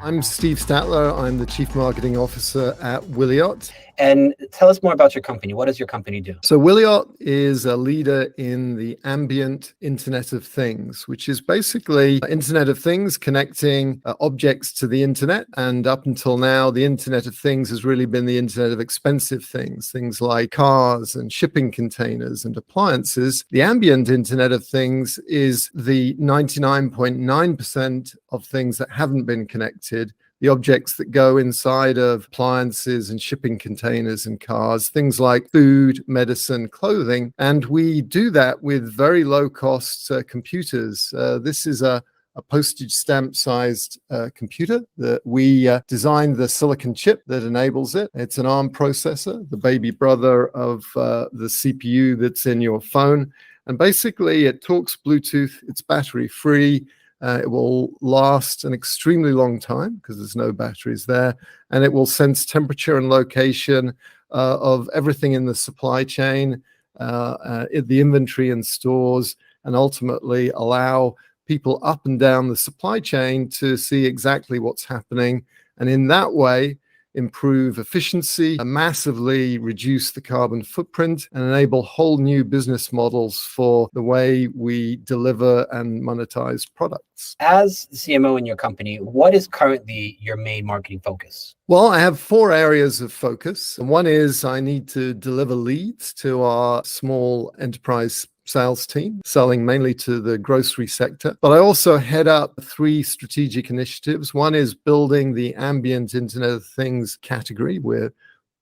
I'm Steve Statler. I'm the Chief Marketing Officer at Wiliot. And tell us more about your company. What does your company do? So Wiliot is a leader in the ambient Internet of Things, which is basically Internet of Things connecting objects to the Internet. And up until now, the Internet of Things has really been the Internet of expensive things like cars and shipping containers and appliances. The ambient Internet of Things is the 99.9% of things that haven't been connected, the objects that go inside of appliances and shipping containers and cars, things like food, medicine, clothing. And we do that with very low cost computers. This is a postage stamp sized computer that we designed the silicon chip that enables it. It's an ARM processor, the baby brother of the CPU that's in your phone. And basically it talks Bluetooth, it's battery free. It will last an extremely long time because there's no batteries there, and it will sense temperature and location of everything in the supply chain, the inventory and stores, and ultimately allow people up and down the supply chain to see exactly what's happening, and in that way improve efficiency, massively reduce the carbon footprint, and enable whole new business models for the way we deliver and monetize products. As the CMO in your company, what is currently your main marketing focus? Well, I have 4 areas of focus. And one is I need to deliver leads to our small enterprise sales team, selling mainly to the grocery sector. But I also head up 3 strategic initiatives. One is building the ambient Internet of Things category. We're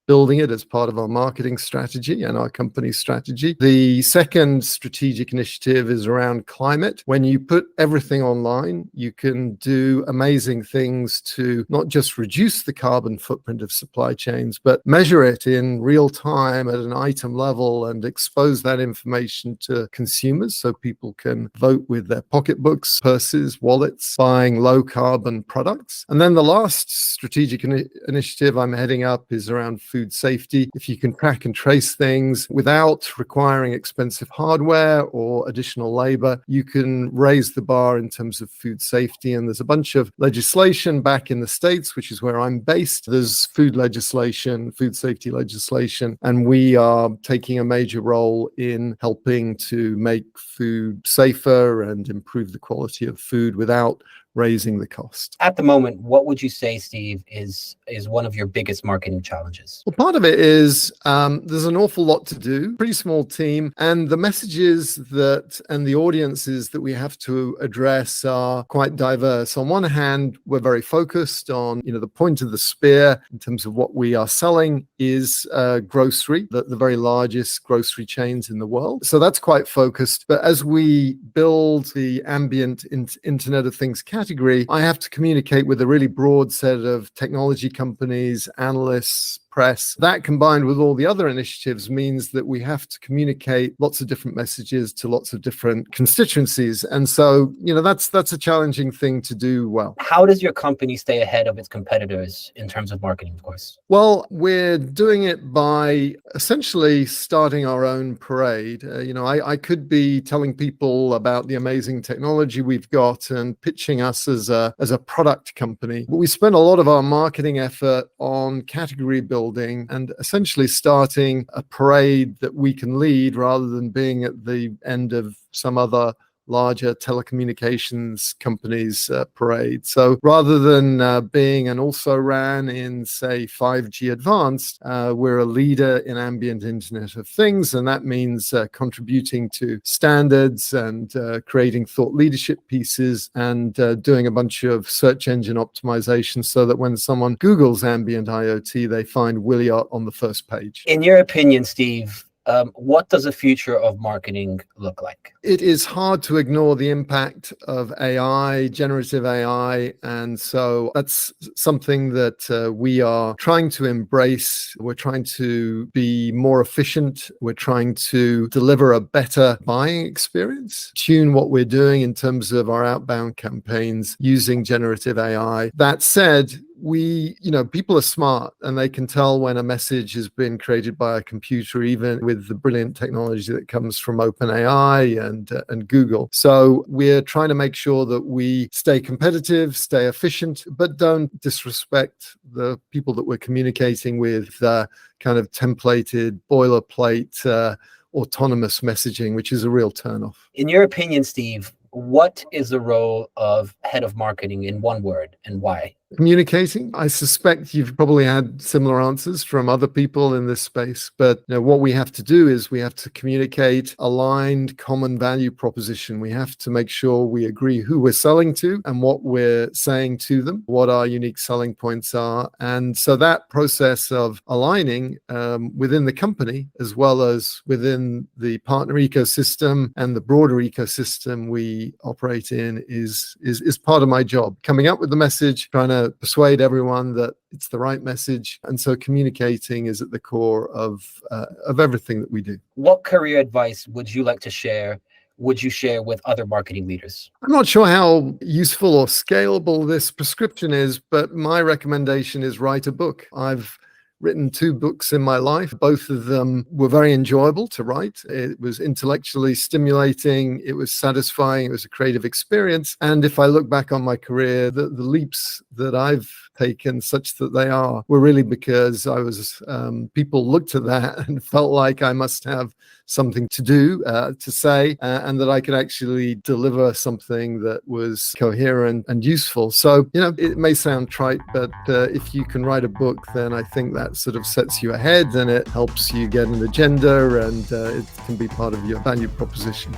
building it as part of our marketing strategy and our company strategy. The second strategic initiative is around climate. When you put everything online, you can do amazing things to not just reduce the carbon footprint of supply chains, but measure it in real time at an item level and expose that information to consumers so people can vote with their pocketbooks, purses, wallets, buying low carbon products. And then the last strategic initiative I'm heading up is around food safety. If you can track and trace things without requiring expensive hardware or additional labor, you can raise the bar in terms of food safety. And there's a bunch of legislation back in the States, which is where I'm based. There's food legislation, food safety legislation, and we are taking a major role in helping to make food safer and improve the quality of food without raising the cost. At the moment, what would you say, Steve, is one of your biggest marketing challenges? Well, part of it is there's an awful lot to do, pretty small team, and the messages and the audiences that we have to address are quite diverse. On one hand, we're very focused on, the point of the spear in terms of what we are selling is grocery, the very largest grocery chains in the world. So that's quite focused. But as we build the ambient Internet of Things category, I have to communicate with a really broad set of technology companies, analysts, press. That combined with all the other initiatives means that we have to communicate lots of different messages to lots of different constituencies. And so, that's a challenging thing to do well. How does your company stay ahead of its competitors in terms of marketing, of course? Well, we're doing it by essentially starting our own parade. I could be telling people about the amazing technology we've got and pitching us as a product company. But we spend a lot of our marketing effort on category building and essentially starting a parade that we can lead rather than being at the end of some other larger telecommunications companies' parade. So rather than being an also-ran in, say, 5G Advanced, we're a leader in ambient Internet of Things, and that means contributing to standards and creating thought leadership pieces and doing a bunch of search engine optimization so that when someone Googles ambient IoT, they find Wiliot on the first page. In your opinion, Steve, what does the future of marketing look like? It is hard to ignore the impact of AI, generative AI. And so that's something that we are trying to embrace. We're trying to be more efficient. We're trying to deliver a better buying experience, tune what we're doing in terms of our outbound campaigns using generative AI. That said, people are smart and they can tell when a message has been created by a computer, even with the brilliant technology that comes from OpenAI and Google. So we're trying to make sure that we stay competitive, stay efficient, but don't disrespect the people that we're communicating with, kind of templated boilerplate autonomous messaging, which is a real turnoff. In your opinion, Steve, what is the role of head of marketing in one word, and why? Communicating. I suspect you've probably had similar answers from other people in this space, but what we have to do is we have to communicate aligned common value proposition. We have to make sure we agree who we're selling to and what we're saying to them, what our unique selling points are. And so that process of aligning within the company, as well as within the partner ecosystem and the broader ecosystem we operate in, is part of my job. Coming up with the message, trying to persuade everyone that it's the right message. And so communicating is at the core of everything that we do. What career advice would you like to share? Would you share with other marketing leaders? I'm not sure how useful or scalable this prescription is, but my recommendation is write a book. I've written 2 books in my life. Both of them were very enjoyable to write. It was intellectually stimulating. It was satisfying. It was a creative experience. And if I look back on my career, the leaps that I've taken, such that they are, were really because I was, people looked at that and felt like I must have something to do, to say, and that I could actually deliver something that was coherent and useful. So, it may sound trite, but if you can write a book, then I think that sort of sets you ahead and it helps you get an agenda, and it can be part of your value proposition.